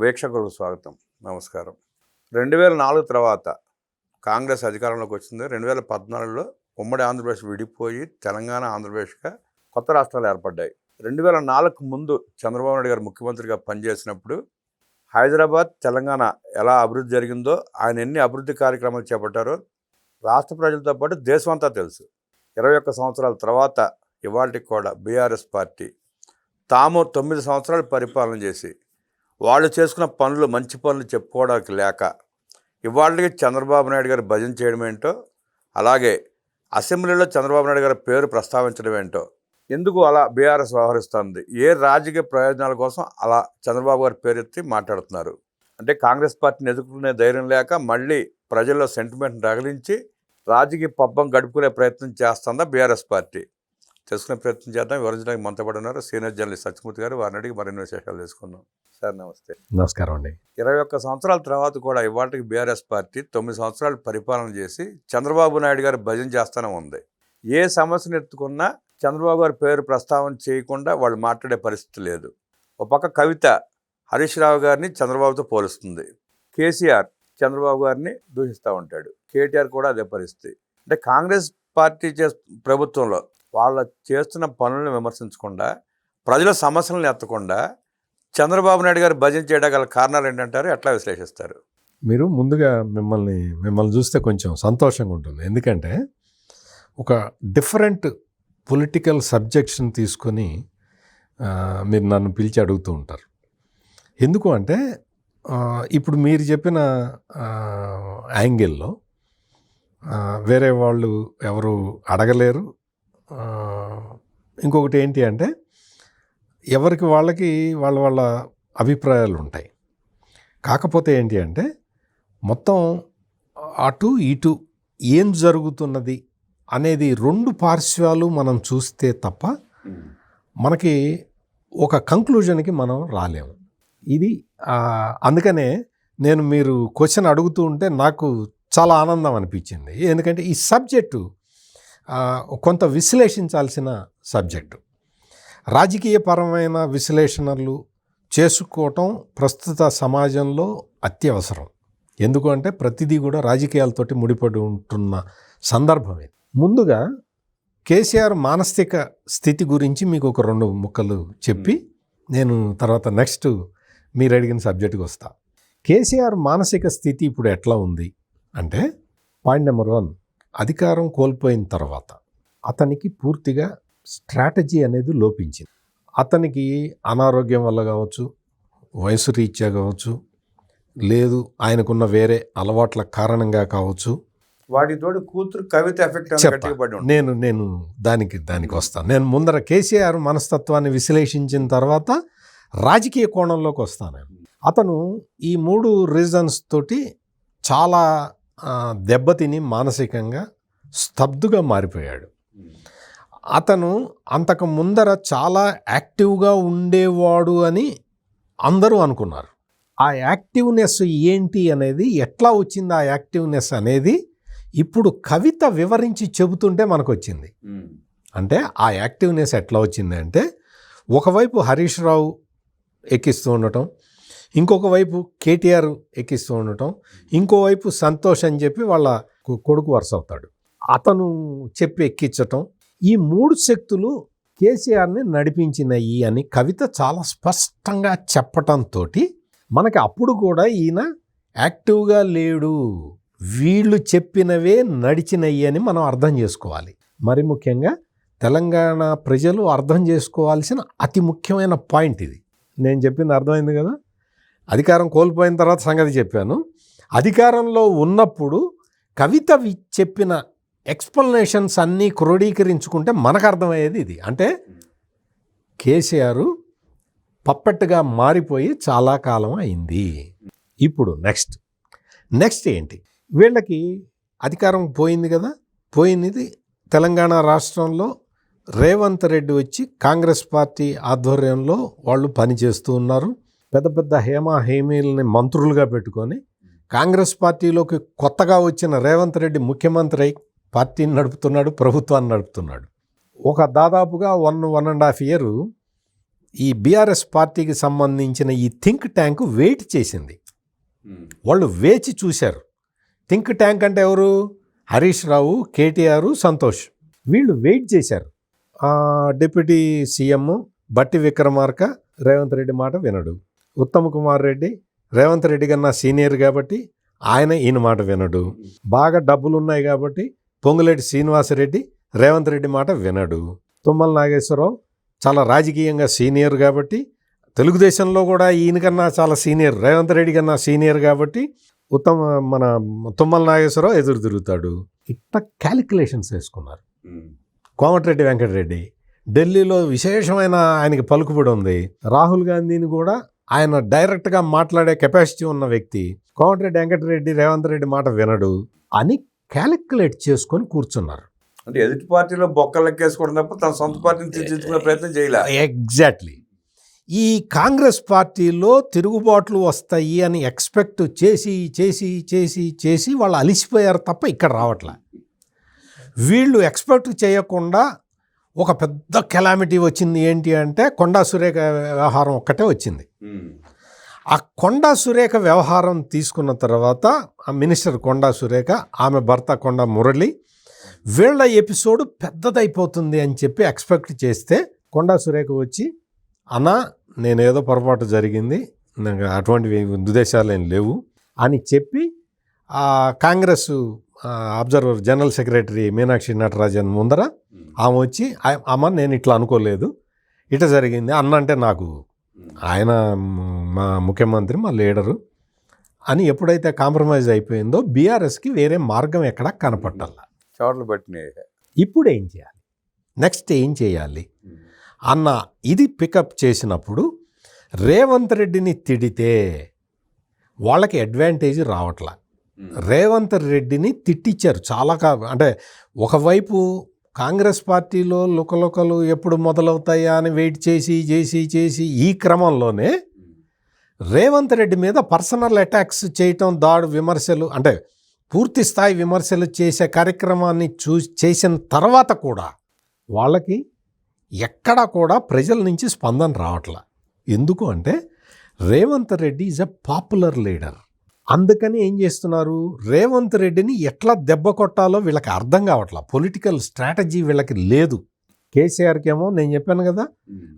వీక్షకులకు స్వాగతం. నమస్కారం. 2004 తర్వాత కాంగ్రెస్ అధికారంలోకి వచ్చింది. 2014లో ఉమ్మడి ఆంధ్రప్రదేశ్ విడిపోయి తెలంగాణ, ఆంధ్రప్రదేశ్గా కొత్త రాష్ట్రాలు ఏర్పడ్డాయి. 2004కు ముందు చంద్రబాబు నాయుడు గారు ముఖ్యమంత్రిగా పనిచేసినప్పుడు హైదరాబాద్, తెలంగాణ ఎలా అభివృద్ధి జరిగిందో, ఆయన ఎన్ని అభివృద్ధి కార్యక్రమాలు చేపట్టారో రాష్ట్ర ప్రజలతో పాటు దేశమంతా తెలుసు. 21 సంవత్సరాల తర్వాత ఇవాళకి కూడా బీఆర్ఎస్ పార్టీ తాము 9 సంవత్సరాలు పరిపాలన చేసి వాళ్ళు చేసుకున్న పనులు, మంచి పనులు చెప్పుకోవడానికి లేక ఇవాళకి చంద్రబాబు నాయుడు గారు భజన చేయడం ఏంటో, అలాగే అసెంబ్లీలో చంద్రబాబు నాయుడు గారి పేరు ప్రస్తావించడం ఏంటో, ఎందుకు అలా బీఆర్ఎస్ వ్యవహరిస్తుంది, ఏ రాజకీయ ప్రయోజనాల కోసం అలా చంద్రబాబు గారి పేరు ఎత్తి మాట్లాడుతున్నారు అంటే కాంగ్రెస్ పార్టీని ఎదుర్కొనే ధైర్యం లేక మళ్ళీ ప్రజల్లో సెంటిమెంట్ రగిలించి రాజకీయ పబ్బం గడుపుకునే ప్రయత్నం చేస్తుందా బీఆర్ఎస్ పార్టీ? తెలుసుకునే ప్రయత్నం చేద్దాం. వివరించడానికి మనతో పాటు ఉన్నారు సీనియర్ జర్నలిస్ట్ సత్యమూర్తి గారు. వారిని అడిగి మరిన్ని విశేషాలు తెలుసుకుందాం. సార్ నమస్తే. నమస్కారం అండి. 21 సంవత్సరాల తర్వాత కూడా ఇవాళకి బీఆర్ఎస్ పార్టీ 9 సంవత్సరాలు పరిపాలన చేసి చంద్రబాబు నాయుడు గారు భజన చేస్తూనే ఉంది. ఏ సమస్యను ఎత్తుకున్నా చంద్రబాబు గారి పేరు ప్రస్తావన చేయకుండా వాళ్ళు మాట్లాడే పరిస్థితి లేదు. ఒక పక్క కవిత హరీష్ రావు గారిని చంద్రబాబుతో పోలుస్తుంది, కేసీఆర్ చంద్రబాబు గారిని దూషిస్తూ ఉంటాడు, కేటీఆర్ కూడా అదే పరిస్థితి. అంటే కాంగ్రెస్ పార్టీ ప్రభుత్వంలో వాళ్ళ చేస్తున్న పనులను విమర్శించకుండా, ప్రజల సమస్యలను ఎత్తకుండా చంద్రబాబు నాయుడు గారు భజన చేయడం గల కారణాలు ఏంటంటారు? ఎట్లా విశ్లేషిస్తారు? మీరు ముందుగా మిమ్మల్ని చూస్తే కొంచెం సంతోషంగా ఉంటుంది. ఎందుకంటే ఒక డిఫరెంట్ పొలిటికల్ సబ్జెక్ట్స్ని తీసుకొని మీరు నన్ను పిలిచి అడుగుతూ ఉంటారు. ఎందుకు అంటే ఇప్పుడు మీరు చెప్పిన యాంగిల్లో వేరే వాళ్ళు ఎవరు అడగలేరు. ఇంకొకటి ఏంటి అంటే ఎవరికి వాళ్ళకి వాళ్ళ అభిప్రాయాలు ఉంటాయి. కాకపోతే ఏంటి అంటే మొత్తం అటు ఇటు ఏం జరుగుతున్నది అనేది రెండు పార్శ్వాలు మనం చూస్తే తప్ప మనకి ఒక కంక్లూజన్కి మనం రాలేము. ఇది అందుకనే నేను మీరు క్వశ్చన్ అడుగుతూ ఉంటే నాకు చాలా ఆనందం అనిపించింది. ఎందుకంటే ఈ సబ్జెక్టు కొంత విశ్లేషించాల్సిన సబ్జెక్టు. రాజకీయపరమైన విశ్లేషణలు చేసుకోవటం ప్రస్తుత సమాజంలో అత్యవసరం. ఎందుకు అంటే ప్రతిదీ కూడా రాజకీయాలతోటి ముడిపడి ఉంటున్న సందర్భం ఇది. ముందుగా కేసీఆర్ మానసిక స్థితి గురించి మీకు ఒక 2 ముక్కలు చెప్పి నేను తర్వాత నెక్స్ట్ మీరు అడిగిన సబ్జెక్టుకి వస్తా. కేసీఆర్ మానసిక స్థితి ఇప్పుడు ఎట్లా ఉంది అంటే, పాయింట్ నెంబర్ 1, అధికారం కోల్పోయిన తర్వాత అతనికి పూర్తిగా స్ట్రాటజీ అనేది లోపించింది. అతనికి అనారోగ్యం వల్ల కావచ్చు, వయసు రీత్యా కావచ్చు, లేదు ఆయనకున్న వేరే అలవాట్ల కారణంగా కావచ్చు. వాటితోటి కూతురు కవిత ఎఫెక్ట్ నేను దానికి వస్తాను. నేను ముందర కేసీఆర్ మనస్తత్వాన్ని విశ్లేషించిన తర్వాత రాజకీయ కోణంలోకి వస్తాను. అతను ఈ 3 రీజన్స్ తోటి చాలా దెబ్బతిని మానసికంగా స్తబ్దుగా మారిపోయాడు. అతను అంతకు ముందర చాలా యాక్టివ్గా ఉండేవాడు అని అందరూ అనుకున్నారు. ఆ యాక్టివ్నెస్ ఏంటి అనేది, ఎట్లా వచ్చింది ఆ యాక్టివ్నెస్ అనేది ఇప్పుడు కవిత వివరించి చెబుతుంటే మనకు వచ్చింది. అంటే ఆ యాక్టివ్నెస్ ఎట్లా వచ్చింది అంటే, ఒకవైపు హరీష్ రావు ఎక్కిస్తూ ఉండటం, ఇంకొక వైపు కేటీఆర్ ఎక్కిస్తూ ఉండటం, ఇంకోవైపు సంతోష్ అని చెప్పి వాళ్ళ కొడుకు వరుస అవుతాడు, అతను చెప్పి ఎక్కించటం. ఈ 3 శక్తులు కేసీఆర్ని నడిపించినాయి అని కవిత చాలా స్పష్టంగా చెప్పటంతో మనకి అప్పుడు కూడా ఈయన యాక్టివ్గా లేడు, వీళ్ళు చెప్పినవే నడిచినవి అని మనం అర్థం చేసుకోవాలి. మరి ముఖ్యంగా తెలంగాణ ప్రజలు అర్థం చేసుకోవాల్సిన అతి ముఖ్యమైన పాయింట్ ఇది. నేను చెప్పింది అర్థమైంది కదా? అధికారం కోల్పోయిన తర్వాత సంగతి చెప్పాను. అధికారంలో ఉన్నప్పుడు కవిత చెప్పిన ఎక్స్ప్లెనేషన్స్ అన్నీ క్రోడీకరించుకుంటే మనకు అర్థమయ్యేది ఇది. అంటే కేసీఆర్ పప్పెట్టుగా మారిపోయి చాలా కాలం అయింది. ఇప్పుడు నెక్స్ట్ ఏంటి? వీళ్ళకి అధికారం పోయింది కదా, పోయినది తెలంగాణ రాష్ట్రంలో రేవంత్ రెడ్డి వచ్చి కాంగ్రెస్ పార్టీ ఆధ్వర్యంలో వాళ్ళు పనిచేస్తూ ఉన్నారు. పెద్ద పెద్ద హేమీలని మంత్రులుగా పెట్టుకొని కాంగ్రెస్ పార్టీలోకి కొత్తగా వచ్చిన రేవంత్ రెడ్డి ముఖ్యమంత్రి పార్టీని నడుపుతున్నాడు, ప్రభుత్వాన్ని నడుపుతున్నాడు. ఒక దాదాపుగా 1.5 year ఈ బీఆర్ఎస్ పార్టీకి సంబంధించిన ఈ థింక్ ట్యాంక్ వెయిట్ చేసింది. వాళ్ళు వేచి చూశారు. థింక్ ట్యాంక్ అంటే ఎవరు? హరీష్ రావు, కేటీఆర్, సంతోష్. వీళ్ళు వెయిట్ చేశారు. డిప్యూటీ సీఎం బట్టి విక్రమార్క రేవంత్ రెడ్డి మాట వినడు. ఉత్తమ్ కుమార్ రెడ్డి రేవంత్ రెడ్డి కన్నా సీనియర్ కాబట్టి ఈయన మాట వినడు. బాగా డబ్బులు ఉన్నాయి కాబట్టి పొంగులేటి శ్రీనివాసరెడ్డి రేవంత్ రెడ్డి మాట వినడు. తుమ్మల నాగేశ్వరరావు చాలా రాజకీయంగా సీనియర్ కాబట్టి, తెలుగుదేశంలో కూడా ఈయనకన్నా చాలా సీనియర్, రేవంత్ రెడ్డి కన్నా సీనియర్ కాబట్టి మన తుమ్మల నాగేశ్వరరావు ఎదురు తిరుగుతాడు. ఇట్లా క్యాలిక్యులేషన్స్ వేసుకున్నారు. కోమటిరెడ్డి వెంకటరెడ్డి ఢిల్లీలో విశేషమైన ఆయనకి పలుకుబడి ఉంది. రాహుల్ గాంధీని కూడా ఆయన డైరెక్ట్గా మాట్లాడే కెపాసిటీ ఉన్న వ్యక్తి. కోమటిరెడ్డి వెంకటరెడ్డి రేవంత్ రెడ్డి మాట వినడు అని క్యాలిక్యులేట్ చేసుకొని కూర్చున్నారు. అంటే ఎదుటి పార్టీలో బొక్కలు లెక్కేసుకోవడం తప్ప తన సొంత పార్టీని తీర్చిదిద్దుకునే ప్రయత్నం చేయలేదు. ఎగ్జాక్ట్లీ. ఈ కాంగ్రెస్ పార్టీలో తిరుగుబాట్లు వస్తాయి అని ఎక్స్పెక్ట్ చేసి చేసి చేసి చేసి వాళ్ళు అలిసిపోయారు తప్ప ఇక్కడ రావట్లే. వీళ్ళు ఎక్స్పెక్ట్ చేయకుండా ఒక పెద్ద కెలామిటీ వచ్చింది. ఏంటి అంటే కొండా సురేఖ వ్యవహారం ఒక్కటే వచ్చింది. ఆ కొండా సురేఖ వ్యవహారం తీసుకున్న తర్వాత ఆ మినిస్టర్ కొండా సురేఖ, ఆమె భర్త కొండా మురళి, వీళ్ళ ఎపిసోడ్ పెద్దదైపోతుంది అని చెప్పి ఎక్స్పెక్ట్ చేస్తే కొండా సురేఖ వచ్చి, అన్నా నేనేదో పొరపాటు జరిగింది, నాకు అటువంటి ఉద్దేశాలు ఏం లేవు అని చెప్పి Congress observer general secretary Meenakshi Natarajan ముందర ఆమె వచ్చి, అమ్మ నేను ఇట్లా అనుకోలేదు, ఇట్లా జరిగింది అన్న అంటే నాకు ఆయన మా ముఖ్యమంత్రి, మా లీడరు అని ఎప్పుడైతే కాంప్రమైజ్ అయిపోయిందో బీఆర్ఎస్కి వేరే మార్గం ఎక్కడా కనపట్టాల. చోట్ల పట్టినాయి. ఇప్పుడు ఏం చేయాలి, నెక్స్ట్ ఏం చేయాలి అన్న ఇది పికప్ చేసినప్పుడు రేవంత్ రెడ్డిని తిడితే వాళ్ళకి అడ్వాంటేజ్ రావట్లా. రేవంత్ రెడ్డిని తిట్టించారు చాలా. అంటే ఒకవైపు కాంగ్రెస్ పార్టీలో లుకలుకలు ఎప్పుడు మొదలవుతాయా అని వెయిట్ చేసి చేసి చేసి ఈ క్రమంలోనే రేవంత్ రెడ్డి మీద పర్సనల్ అటాక్స్ చేయటం, విమర్శలు, అంటే పూర్తి స్థాయి విమర్శలు చేసే కార్యక్రమాన్ని చేసిన తర్వాత కూడా వాళ్ళకి ఎక్కడా కూడా ప్రజల నుంచి స్పందన రావట్లా. ఎందుకు అంటే Revanth Reddy is a popular leader. అందుకని ఏం చేస్తున్నారు, రేవంత్ రెడ్డిని ఎట్లా దెబ్బ కొట్టాలో వీళ్ళకి అర్థం కావట్లా. పొలిటికల్ స్ట్రాటజీ వీళ్ళకి లేదు. కేసీఆర్కి ఏమో నేను చెప్పాను కదా,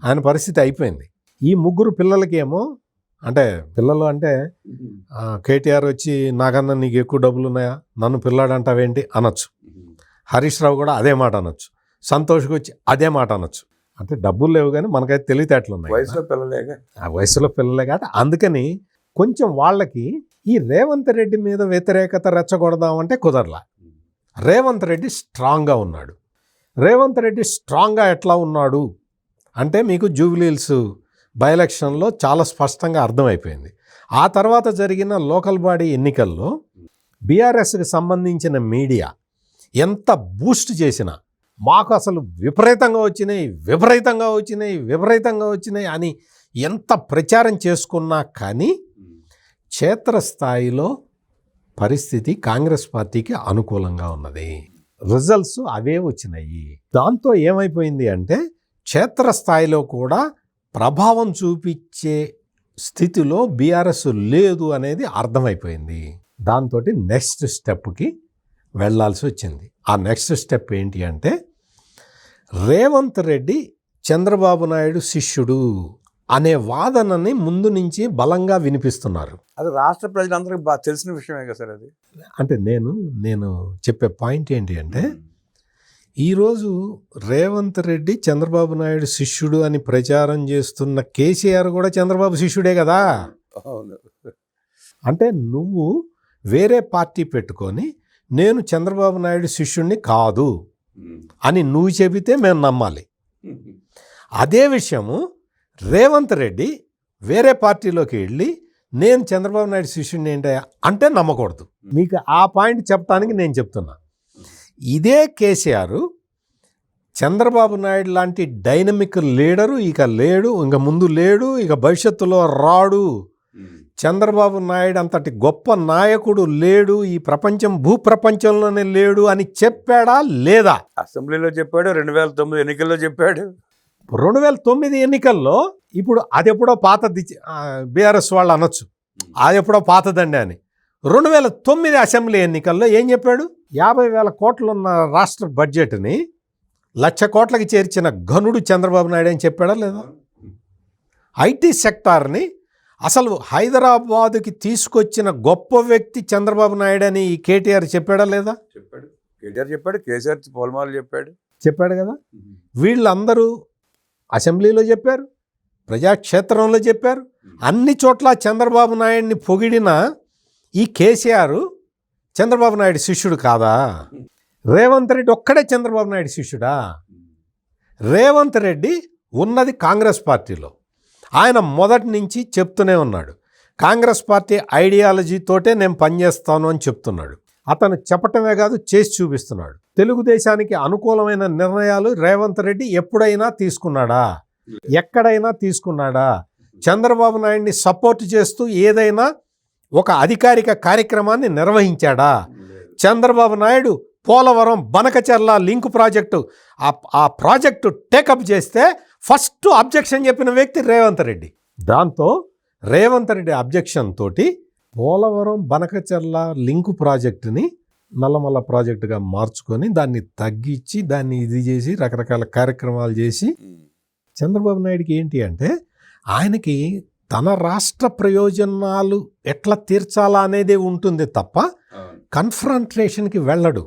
ఆయన పరిస్థితి అయిపోయింది. ఈ ముగ్గురు పిల్లలకేమో, అంటే పిల్లలు అంటే కేటీఆర్ వచ్చి నాకన్నా నీకు ఎక్కువ డబ్బులు ఉన్నాయా, నన్ను పిల్లాడంటావేంటి అనొచ్చు. హరీష్ రావు కూడా అదే మాట అనొచ్చు. సంతోష్కి వచ్చి అదే మాట అనొచ్చు. అంటే డబ్బులు లేవు కానీ మనకైతే తెలివితేటలు ఉన్నాయి. వయసులో పిల్లలేగా, ఆ వయసులో పిల్లలే కాబట్టి అందుకని కొంచెం వాళ్ళకి ఈ రేవంత్ రెడ్డి మీద వ్యతిరేకత రెచ్చగొడదామంటే కుదరలా. రేవంత్ రెడ్డి స్ట్రాంగ్గా ఉన్నాడు. రేవంత్ రెడ్డి స్ట్రాంగ్గా ఎట్లా ఉన్నాడు అంటే మీకు జూబ్లీహిల్స్ బై ఎలక్షన్లో చాలా స్పష్టంగా అర్థమైపోయింది. ఆ తర్వాత జరిగిన లోకల్ బాడీ ఎన్నికల్లో బీఆర్ఎస్కి సంబంధించిన మీడియా ఎంత బూస్ట్ చేసినా మాకు అసలు విపరీతంగా వచ్చినాయి అని ఎంత ప్రచారం చేసుకున్నా కానీ క్షేత్రస్థాయిలో పరిస్థితి కాంగ్రెస్ పార్టీకి అనుకూలంగా ఉన్నది. రిజల్ట్స్ అవే వచ్చినాయి. దాంతో ఏమైపోయింది అంటే క్షేత్రస్థాయిలో కూడా ప్రభావం చూపించే స్థితిలో బీఆర్ఎస్ లేదు అనేది అర్థమైపోయింది. దాంతో నెక్స్ట్ స్టెప్కి వెళ్ళాల్సి వచ్చింది. ఆ నెక్స్ట్ స్టెప్ ఏంటి అంటే రేవంత్ రెడ్డి చంద్రబాబు నాయుడు శిష్యుడు అనే వాదనని ముందు నుంచి బలంగా వినిపిస్తున్నారు. అది రాష్ట్ర ప్రజలందరికీ బాగా తెలిసిన విషయమే కదా సార్. అది అంటే నేను చెప్పే పాయింట్ ఏంటి అంటే ఈరోజు రేవంత్ రెడ్డి చంద్రబాబు నాయుడు శిష్యుడు అని ప్రచారం చేస్తున్న కేసీఆర్ కూడా చంద్రబాబు శిష్యుడే కదా. అంటే నువ్వు వేరే పార్టీ పెట్టుకొని నేను చంద్రబాబు నాయుడు శిష్యుడిని కాదు అని నువ్వు చెబితే మేము నమ్మాలి. అదే విషయము రేవంత్ రెడ్డి వేరే పార్టీలోకి వెళ్ళి నేను చంద్రబాబు నాయుడు శిష్యుడిని ఏంటయ్యా అంటే నమ్మకూడదు. మీకు ఆ పాయింట్ చెప్పడానికి నేను చెప్తున్నా. ఇదే కేసీఆర్ చంద్రబాబు నాయుడు లాంటి డైనమిక్ లీడరు ఇక లేడు, ఇంక ముందు లేడు, ఇక భవిష్యత్తులో రాడు, చంద్రబాబు నాయుడు అంతటి గొప్ప నాయకుడు లేడు, ఈ భూప్రపంచంలోనే లేడు అని చెప్పాడా లేదా? అసెంబ్లీలో చెప్పాడు, 2009 ఎన్నికల్లో చెప్పాడు. 2009 ఎన్నికల్లో ఇప్పుడు అది ఎప్పుడో పాతది బీఆర్ఎస్ వాళ్ళు అనొచ్చు, అది ఎప్పుడో పాతదండి అని. 2009 అసెంబ్లీ ఎన్నికల్లో ఏం చెప్పాడు? 50,000 కోట్లున్న రాష్ట్ర బడ్జెట్ని 1,00,000 కోట్లకి చేర్చిన ఘనుడు చంద్రబాబు నాయుడు అని చెప్పాడా లేదా? ఐటీ సెక్టార్ని అసలు హైదరాబాదుకి తీసుకొచ్చిన గొప్ప వ్యక్తి చంద్రబాబు నాయుడు అని ఈ కేటీఆర్ చెప్పాడా లేదా? చెప్పాడు. కేటీఆర్ చెప్పాడు, కేసీఆర్ పోల్మాలు చెప్పాడు కదా. వీళ్ళందరూ అసెంబ్లీలో చెప్పారు, ప్రజాక్షేత్రంలో చెప్పారు, అన్ని చోట్ల చంద్రబాబు నాయుడిని పొగిడిన ఈ కేసీఆర్ చంద్రబాబు నాయుడు శిష్యుడు కాదా? రేవంత్ రెడ్డి ఒక్కడే చంద్రబాబు నాయుడు శిష్యుడా? రేవంత్ రెడ్డి ఉన్నది కాంగ్రెస్ పార్టీలో. ఆయన మొదటి నుంచి చెప్తూనే ఉన్నాడు, కాంగ్రెస్ పార్టీ ఐడియాలజీతోటే నేను పనిచేస్తాను అని చెప్తున్నాడు. అతను చెప్పటమే కాదు, చేసి చూపిస్తున్నాడు. తెలుగుదేశానికి అనుకూలమైన నిర్ణయాలు రేవంత్ రెడ్డి ఎప్పుడైనా తీసుకున్నాడా? ఎక్కడైనా తీసుకున్నాడా? చంద్రబాబు నాయుడిని సపోర్ట్ చేస్తూ ఏదైనా ఒక అధికారిక కార్యక్రమాన్ని నిర్వహించాడా? చంద్రబాబు నాయుడు పోలవరం బనకచెర్ల లింక్ ప్రాజెక్టు ఆ ప్రాజెక్టు టేకప్ చేస్తే ఫస్ట్ అబ్జెక్షన్ చెప్పిన వ్యక్తి రేవంత్ రెడ్డి. దాంతో రేవంత్ రెడ్డి అబ్జెక్షన్ తోటి పోలవరం బనకచెర్ల లింకు ప్రాజెక్టుని నల్లమల్ల ప్రాజెక్టుగా మార్చుకొని దాన్ని తగ్గించి దాన్ని ఇది చేసి రకరకాల కార్యక్రమాలు చేసి చంద్రబాబు నాయుడికి ఏంటి అంటే ఆయనకి తన రాష్ట్ర ప్రయోజనాలు ఎట్లా తీర్చాలా అనేదే ఉంటుంది తప్ప కన్ఫ్రంటేషన్కి వెళ్ళడు.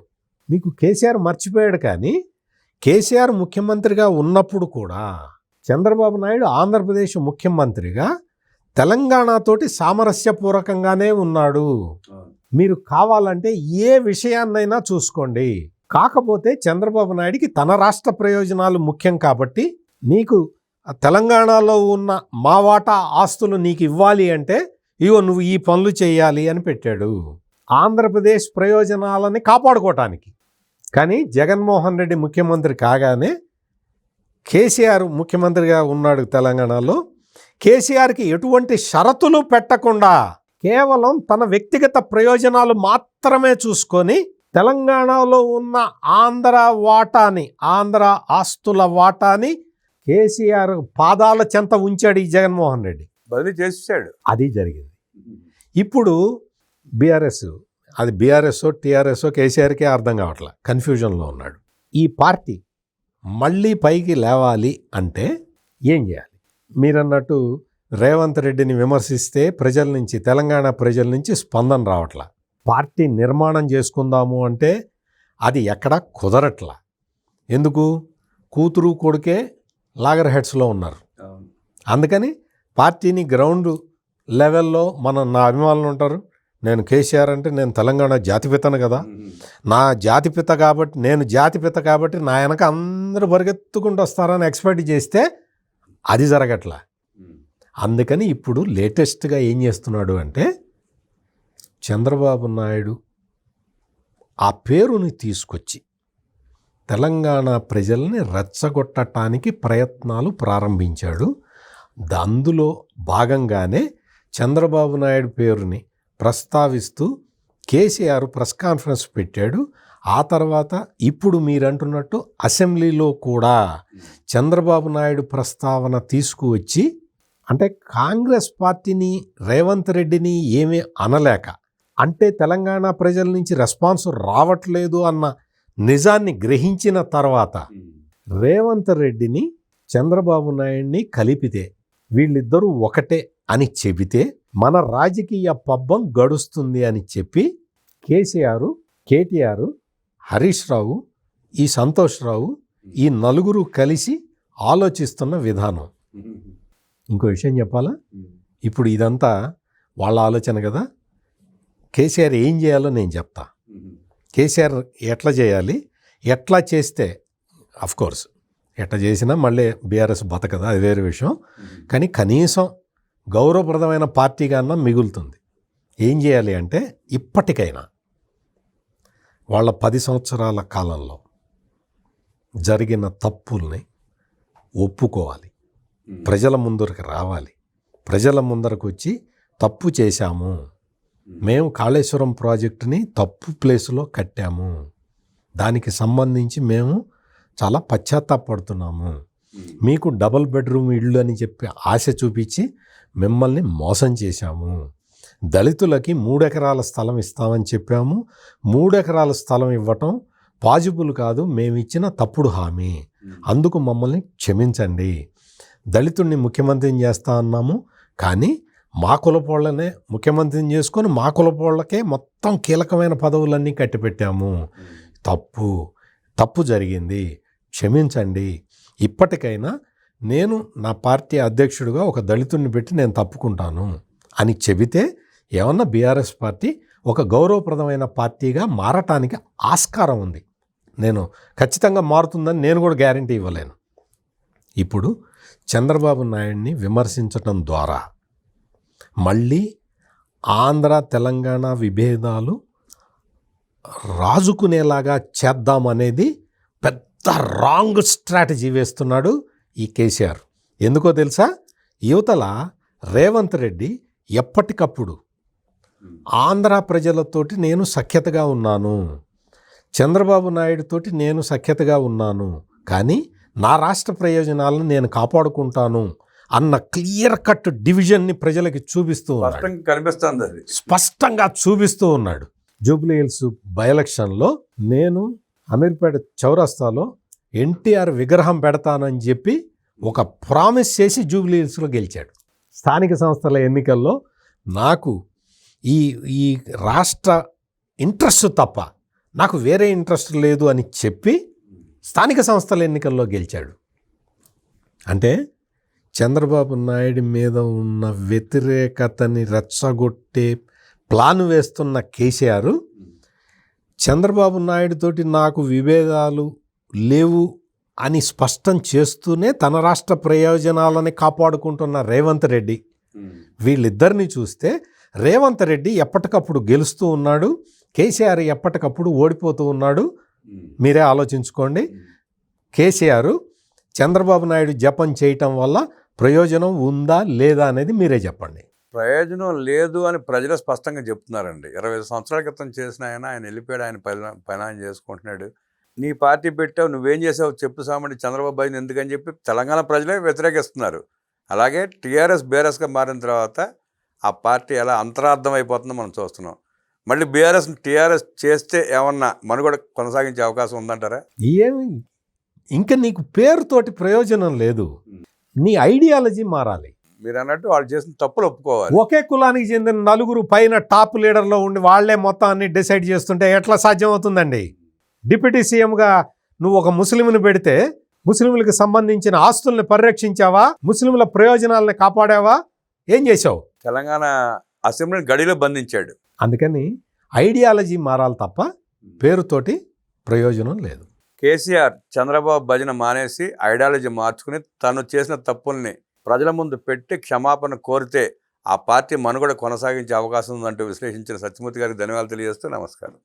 మీకు కేసీఆర్ మర్చిపోయాడు, కానీ కేసీఆర్ ముఖ్యమంత్రిగా ఉన్నప్పుడు కూడా చంద్రబాబు నాయుడు ఆంధ్రప్రదేశ్ ముఖ్యమంత్రిగా తెలంగాణతోటి సామరస్యపూర్వకంగానే ఉన్నాడు. మీరు కావాలంటే ఏ విషయాన్నైనా చూసుకోండి. కాకపోతే చంద్రబాబు నాయుడికి తన రాష్ట్ర ప్రయోజనాలు ముఖ్యం కాబట్టి నీకు తెలంగాణలో ఉన్న మా వాటా ఆస్తులు నీకు ఇవ్వాలి అంటే ఇగో నువ్వు ఈ పనులు చేయాలి అని పెట్టాడు, ఆంధ్రప్రదేశ్ ప్రయోజనాలని కాపాడుకోవటానికి. కానీ జగన్మోహన్ రెడ్డి ముఖ్యమంత్రి కాగానే కేసీఆర్ ముఖ్యమంత్రిగా ఉన్నాడు తెలంగాణలో. కేసీఆర్కి ఎటువంటి షరతులు పెట్టకుండా కేవలం తన వ్యక్తిగత ప్రయోజనాలు మాత్రమే చూసుకొని తెలంగాణలో ఉన్న ఆంధ్ర వాటాని, ఆంధ్ర ఆస్తుల వాటాని కేసీఆర్ పాదాల చెంత ఉంచాడు ఈ జగన్మోహన్ రెడ్డి. బదిలీ చేసాడు. అది జరిగింది. ఇప్పుడు బీఆర్ఎస్, అది బీఆర్ఎస్ఓ టీఆర్ఎస్ఓ కేసీఆర్కే అర్థం కావట్లా, కన్ఫ్యూజన్లో ఉన్నాడు. ఈ పార్టీ మళ్ళీ పైకి లేవాలి అంటే ఏం చేయాలి? మీరన్నట్టు రేవంత్ రెడ్డిని విమర్శిస్తే ప్రజల నుంచి, తెలంగాణ ప్రజల నుంచి స్పందన రావట్లా. పార్టీ నిర్మాణం చేసుకుందాము అంటే అది ఎక్కడా కుదరట్లా. ఎందుకు? కూతురు కొడుకే లాగర్ హెడ్స్లో ఉన్నారు. అందుకని పార్టీని గ్రౌండ్ లెవెల్లో నా అభిమానులు ఉంటారు. నేను కేసీఆర్ అంటే నేను తెలంగాణ జాతిపితను కదా, నా జాతిపిత కాబట్టి, నేను జాతిపిత కాబట్టి నా వెనక అందరూ పరిగెత్తుకుంటూ వస్తారని ఎక్స్పెక్ట్ చేస్తే అది జరగట్లా. అందుకని ఇప్పుడు లేటెస్ట్గా ఏం చేస్తున్నాడు అంటే చంద్రబాబు నాయుడు ఆ పేరుని తీసుకొచ్చి తెలంగాణ ప్రజల్ని రెచ్చగొట్టడానికి ప్రయత్నాలు ప్రారంభించాడు. అందులో భాగంగానే చంద్రబాబు నాయుడు పేరుని ప్రస్తావిస్తూ కేసీఆర్ ప్రెస్ కాన్ఫరెన్స్ పెట్టాడు. ఆ తర్వాత ఇప్పుడు మీరంటున్నట్టు అసెంబ్లీలో కూడా చంద్రబాబు నాయుడు ప్రస్తావన తీసుకువచ్చి, అంటే కాంగ్రెస్ పార్టీని, రేవంత్ రెడ్డిని ఏమీ అనలేక, అంటే తెలంగాణ ప్రజల నుంచి రెస్పాన్స్ రావట్లేదు అన్న నిజాన్ని గ్రహించిన తర్వాత రేవంత్ రెడ్డిని, చంద్రబాబు నాయుడిని కలిపితే వీళ్ళిద్దరూ ఒకటే అని చెబితే మన రాజకీయ పబ్బం గడుస్తుంది అని చెప్పి కేసీఆర్, కేటీఆర్, హరీష్ రావు, ఈ సంతోష్ రావు, ఈ నలుగురు కలిసి ఆలోచిస్తున్న విధానం. ఇంకో విషయం చెప్పాలా? ఇప్పుడు ఇదంతా వాళ్ళ ఆలోచన కదా. కేసీఆర్ ఏం చేయాలో నేను చెప్తా. కేసీఆర్ ఎట్లా చేయాలి, ఎట్లా చేస్తే, అఫ్కోర్స్ ఎట్లా చేసినా మళ్ళీ బీఆర్ఎస్ బతకదా, అది వేరే విషయం. కానీ కనీసం గౌరవప్రదమైన పార్టీగా మిగులుతుంది. ఏం చేయాలి అంటే ఇప్పటికైనా వాళ్ళ 10 సంవత్సరాల కాలంలో జరిగిన తప్పుల్ని ఒప్పుకోవాలి, ప్రజల ముందరకు రావాలి, ప్రజల ముందరకు వచ్చి తప్పు చేశాము, మేము కాళేశ్వరం ప్రాజెక్టుని తప్పు ప్లేసులో కట్టాము, దానికి సంబంధించి మేము చాలా పశ్చాత్తాపడుతున్నాము, మీకు డబుల్ బెడ్రూమ్ ఇళ్ళు అని చెప్పి ఆశ చూపించి మిమ్మల్ని మోసం చేశాము. దళితులకి 3 ఎకరాల స్థలం ఇస్తామని చెప్పాము. 3 ఎకరాల స్థలం ఇవ్వటం పాజిబుల్ కాదు, మేమిచ్చిన తప్పుడు హామీ. అందుకు మమ్మల్ని క్షమించండి. దళితుడిని ముఖ్యమంత్రిని చేస్తా అన్నాము, కానీ మా కులపోళ్ళనే ముఖ్యమంత్రిని చేసుకొని మా కులపోళ్ళకే మొత్తం కీలకమైన పదవులన్నీ కట్టిపెట్టాము. తప్పు జరిగింది, క్షమించండి. ఇప్పటికైనా నేను నా పార్టీ అధ్యక్షుడిగా ఒక దళితుడిని పెట్టి నేను తప్పుకుంటాను అని చెబితే ఏమన్నా బీఆర్ఎస్ పార్టీ ఒక గౌరవప్రదమైన పార్టీగా మారటానికి ఆస్కారం ఉంది. నేను ఖచ్చితంగా మారుతుందని నేను కూడా గ్యారంటీ ఇవ్వలేను. ఇప్పుడు చంద్రబాబు నాయుడిని విమర్శించటం ద్వారా మళ్ళీ ఆంధ్ర తెలంగాణ విభేదాలు రాజుకునేలాగా చేద్దామనేది పెద్ద రాంగ్ స్ట్రాటజీ వేస్తున్నాడు ఈ కేసీఆర్. ఎందుకో తెలుసా? యువతల రేవంత్ రెడ్డి ఎప్పటికప్పుడు ఆంధ్ర ప్రజలతోటి నేను సఖ్యతగా ఉన్నాను, చంద్రబాబు నాయుడుతోటి నేను సఖ్యతగా ఉన్నాను, కానీ నా రాష్ట్ర ప్రయోజనాలను నేను కాపాడుకుంటాను అన్న క్లియర్ కట్ డివిజన్ని ప్రజలకి చూపిస్తూ కనిపిస్తుంది, అది స్పష్టంగా చూపిస్తూ ఉన్నాడు. జూబ్లీ హిల్స్ బై ఎలక్షన్లో నేను అమీర్పేట చౌరస్తాలో ఎన్టీఆర్ విగ్రహం పెడతానని చెప్పి ఒక ప్రామిస్ చేసి జూబ్లీ హిల్స్లో గెలిచాడు. స్థానిక సంస్థల ఎన్నికల్లో నాకు ఈ రాష్ట్ర ఇంట్రెస్ట్ తప్ప నాకు వేరే ఇంట్రెస్ట్ లేదు అని చెప్పి స్థానిక సంస్థల ఎన్నికల్లో గెలిచాడు. అంటే చంద్రబాబు నాయుడు మీద ఉన్న వ్యతిరేకతని రెచ్చగొట్టే ప్లాన్ వేస్తున్న కేసీఆర్ చంద్రబాబు నాయుడుతోటి నాకు విభేదాలు లేవు అని స్పష్టం చేస్తూనే తన రాష్ట్ర ప్రయోజనాలని కాపాడుకుంటున్న రేవంత్ రెడ్డి, వీళ్ళిద్దరిని చూస్తే రేవంత్ రెడ్డి ఎప్పటికప్పుడు గెలుస్తూ ఉన్నాడు, కేసీఆర్ ఎప్పటికప్పుడు ఓడిపోతూ ఉన్నాడు. మీరే ఆలోచించుకోండి. కేసీఆర్ చంద్రబాబు నాయుడు జపం చేయటం వల్ల ప్రయోజనం ఉందా లేదా అనేది మీరే చెప్పండి. ప్రయోజనం లేదు అని ప్రజలు స్పష్టంగా చెప్తున్నారండి. 25 సంవత్సరాల క్రితం చేసిన ఆయన వెళ్ళిపోయాడు, ఆయన పైన ఆయన చేసుకుంటున్నాడు. నీ పార్టీ పెట్టావు, నువ్వేం చేసావు చెప్పు సామండి చంద్రబాబు అయింది ఎందుకని చెప్పి తెలంగాణ ప్రజలే వ్యతిరేకిస్తున్నారు. అలాగే టీఆర్ఎస్ బీఆర్ఎస్గా మారిన తర్వాత ఆ పార్టీ ఎలా అంతరార్థం అయిపోతుందో మనం చూస్తున్నాం. మళ్ళీ టీఆర్ఎస్ చేస్తే ఏమన్నా మనుగడ కొనసాగించే అవకాశం ఉందంటారా? ఏమి ఇంకా నీకు పేరుతోటి ప్రయోజనం లేదు, నీ ఐడియాలజీ మారాలి. మీరు అన్నట్టు వాళ్ళు చేసిన తప్పులు ఒప్పుకోవాలి. ఒకే కులానికి చెందిన 4 పైన టాప్ లీడర్లో ఉండి వాళ్లే మొత్తం అన్ని డిసైడ్ చేస్తుంటే ఎట్లా సాధ్యం అవుతుందండి? డిప్యూటీ సీఎంగా నువ్వు ఒక ముస్లింని పెడితే ముస్లింలకు సంబంధించిన ఆస్తుల్ని పరిరక్షించావా? ముస్లింల ప్రయోజనాలను కాపాడావా? ఏం చేశావు? తెలంగాణ అసెంబ్లీని గడిలో బంధించాడు. అందుకని ఐడియాలజీ మారాలి తప్ప పేరుతోటి ప్రయోజనం లేదు. కేసీఆర్ చంద్రబాబు భజన మానేసి ఐడియాలజీ మార్చుకుని తను చేసిన తప్పుల్ని ప్రజల ముందు పెట్టి క్షమాపణ కోరితే ఆ పార్టీ మనుగడ కొనసాగించే అవకాశం ఉందంటూ విశ్లేషించిన సత్యమూర్తి గారికి ధన్యవాదాలు తెలియజేస్తూ నమస్కారం.